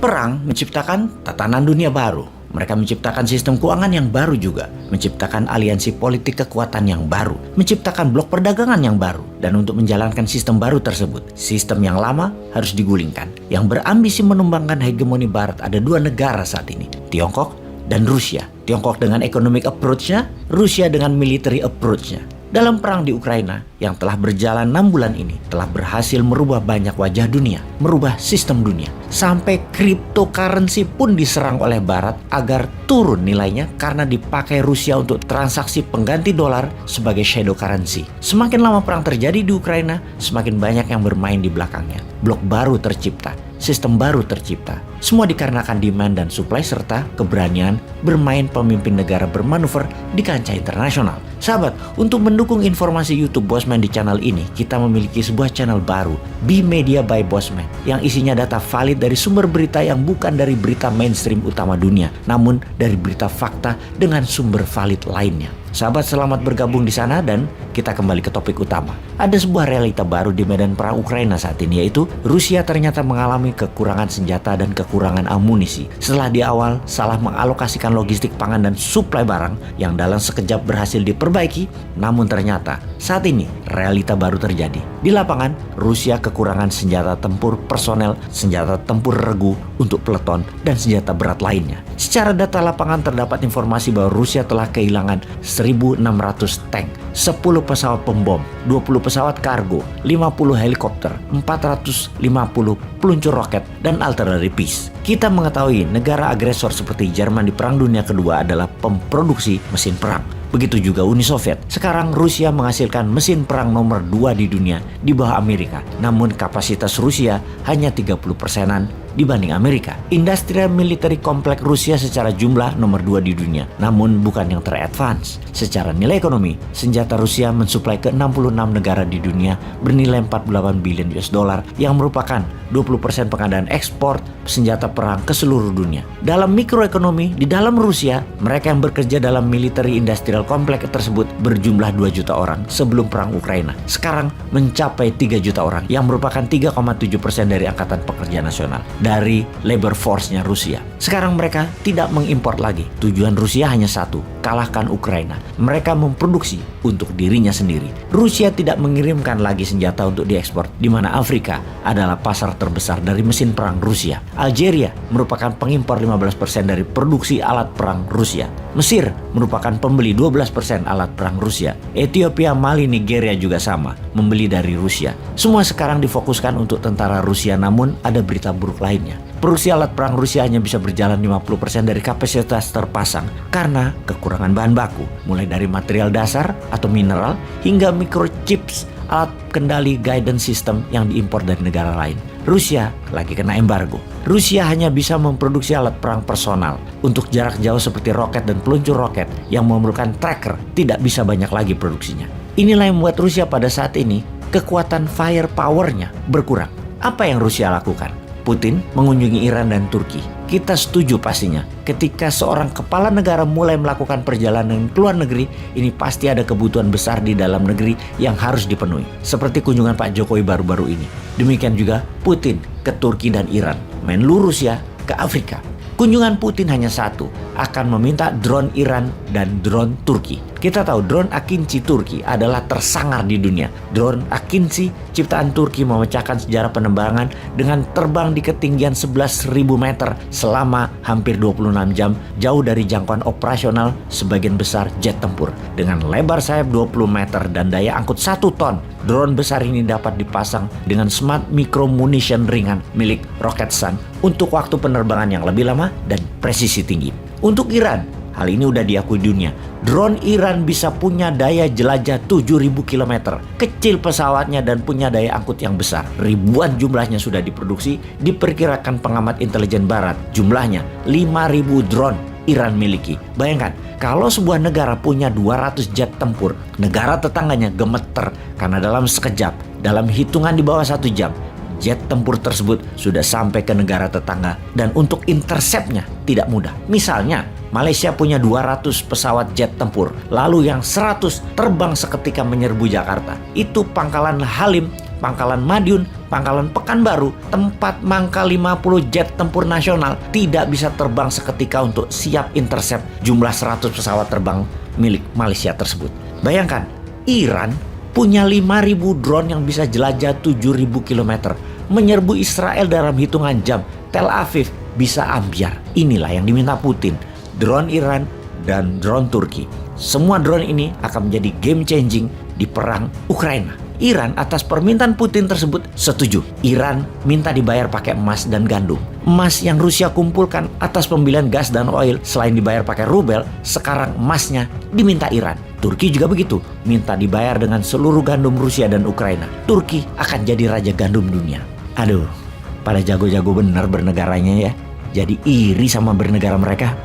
Perang menciptakan tatanan dunia baru. Mereka menciptakan sistem keuangan yang baru juga, menciptakan aliansi politik kekuatan yang baru, menciptakan blok perdagangan yang baru. Dan untuk menjalankan sistem baru tersebut, sistem yang lama harus digulingkan. Yang berambisi menumbangkan hegemoni Barat ada dua negara saat ini, Tiongkok dan Rusia. Tiongkok dengan economic approach-nya, Rusia dengan military approach-nya. Dalam perang di Ukraina yang telah berjalan 6 bulan ini telah berhasil merubah banyak wajah dunia, merubah sistem dunia. Sampai cryptocurrency pun diserang oleh Barat agar turun nilainya karena dipakai Rusia untuk transaksi pengganti dolar sebagai shadow currency. Semakin lama perang terjadi di Ukraina, semakin banyak yang bermain di belakangnya. Blok baru tercipta, sistem baru tercipta. Semua dikarenakan demand dan supply serta keberanian bermain pemimpin negara bermanuver di kancah internasional. Sahabat, untuk mendukung informasi YouTube Bosman di channel ini, kita memiliki sebuah channel baru, Be Media by Bosman, yang isinya data valid dari sumber berita yang bukan dari berita mainstream utama dunia, namun dari berita fakta dengan sumber valid lainnya. Sahabat, selamat bergabung di sana dan kita kembali ke topik utama. Ada sebuah realita baru di medan perang Ukraina saat ini, yaitu Rusia ternyata mengalami kekurangan senjata dan kekurangan amunisi setelah di awal salah mengalokasikan logistik pangan dan suplai barang yang dalam sekejap berhasil diperbaiki. Namun ternyata saat ini realita baru terjadi. Di lapangan, Rusia kekurangan senjata tempur personel, senjata tempur regu untuk peleton, dan senjata berat lainnya. Secara data lapangan terdapat informasi bahwa Rusia telah kehilangan 1.600 tank, 10 pesawat pembom, 20 pesawat kargo, 50 helikopter, 450 peluncur roket, dan artillery piece. Kita mengetahui negara agresor seperti Jerman di Perang Dunia Kedua adalah pemproduksi mesin perang. Begitu juga Uni Soviet. Sekarang Rusia menghasilkan mesin perang nomor 2 di dunia di bawah Amerika. Namun kapasitas Rusia hanya 30%-an dibanding Amerika. Industrial military complex Rusia secara jumlah nomor 2 di dunia, namun bukan yang teradvance. Secara nilai ekonomi, senjata Rusia mensuplai ke 66 negara di dunia bernilai 48 billion US dollar yang merupakan 20% pengadaan ekspor senjata perang ke seluruh dunia. Dalam mikroekonomi, di dalam Rusia, mereka yang bekerja dalam military industrial complex tersebut berjumlah 2 juta orang sebelum perang Ukraina. Sekarang mencapai 3 juta orang yang merupakan 3,7% dari angkatan pekerja nasional dari labor force-nya Rusia. Sekarang mereka tidak mengimpor lagi. Tujuan Rusia hanya satu, kalahkan Ukraina. Mereka memproduksi untuk dirinya sendiri. Rusia tidak mengirimkan lagi senjata untuk diekspor, di mana Afrika adalah pasar terbesar dari mesin perang Rusia. Algeria merupakan pengimpor 15% dari produksi alat perang Rusia. Mesir merupakan pembeli 12% alat perang Rusia. Ethiopia, Mali, Nigeria juga sama, membeli dari Rusia. Semua sekarang difokuskan untuk tentara Rusia, namun ada berita buruk lainnya. Produksi alat perang Rusia hanya bisa berjalan 50% dari kapasitas terpasang karena kekurangan bahan baku, mulai dari material dasar atau mineral hingga microchips, alat kendali guidance system yang diimpor dari negara lain. Rusia lagi kena embargo. Rusia hanya bisa memproduksi alat perang personal untuk jarak jauh seperti roket dan peluncur roket yang memerlukan tracker, tidak bisa banyak lagi produksinya. Inilah yang membuat Rusia pada saat ini kekuatan firepower-nya berkurang. Apa yang Rusia lakukan? Putin mengunjungi Iran dan Turki. Kita setuju pastinya. Ketika seorang kepala negara mulai melakukan perjalanan ke luar negeri, ini pasti ada kebutuhan besar di dalam negeri yang harus dipenuhi. Seperti kunjungan Pak Jokowi baru-baru ini. Demikian juga Putin ke Turki dan Iran. Menlu Rusia ke Afrika. Kunjungan Putin hanya satu, akan meminta drone Iran dan drone Turki. Kita tahu drone Akinci Turki adalah tersangar di dunia. Drone Akinci ciptaan Turki memecahkan sejarah penerbangan dengan terbang di ketinggian 11.000 meter selama hampir 26 jam, jauh dari jangkauan operasional sebagian besar jet tempur. Dengan lebar sayap 20 meter dan daya angkut 1 ton, drone besar ini dapat dipasang dengan smart micro munition ringan milik Roketsan untuk waktu penerbangan yang lebih lama dan presisi tinggi. Untuk Iran, hal ini udah diakui dunia. Drone Iran bisa punya daya jelajah 7.000 km. Kecil pesawatnya dan punya daya angkut yang besar. Ribuan jumlahnya sudah diproduksi. Diperkirakan pengamat intelijen barat, jumlahnya 5.000 drone Iran miliki. Bayangkan, kalau sebuah negara punya 200 jet tempur, negara tetangganya gemeter karena dalam sekejap, dalam hitungan di bawah 1 jam, jet tempur tersebut sudah sampai ke negara tetangga dan untuk interceptnya tidak mudah. Misalnya, Malaysia punya 200 pesawat jet tempur, lalu yang 100 terbang seketika menyerbu Jakarta. Itu Pangkalan Halim Pangkalan Madiun, Pangkalan Pekanbaru, tempat mangkal 50 jet tempur nasional tidak bisa terbang seketika untuk siap intercept jumlah 100 pesawat terbang milik Malaysia tersebut. Bayangkan, Iran punya 5.000 drone yang bisa jelajah 7.000 km, menyerbu Israel dalam hitungan jam. Tel Aviv bisa ambyar. Inilah yang diminta Putin, drone Iran dan drone Turki. Semua drone ini akan menjadi game changing di perang Ukraina. Iran atas permintaan Putin tersebut setuju. Iran minta dibayar pakai emas dan gandum. Emas yang Rusia kumpulkan atas pembelian gas dan oil selain dibayar pakai rubel, sekarang emasnya diminta Iran. Turki juga begitu, minta dibayar dengan seluruh gandum Rusia dan Ukraina. Turki akan jadi raja gandum dunia. Aduh, pada jago-jago bener bernegaranya ya. Jadi iri sama bernegara mereka.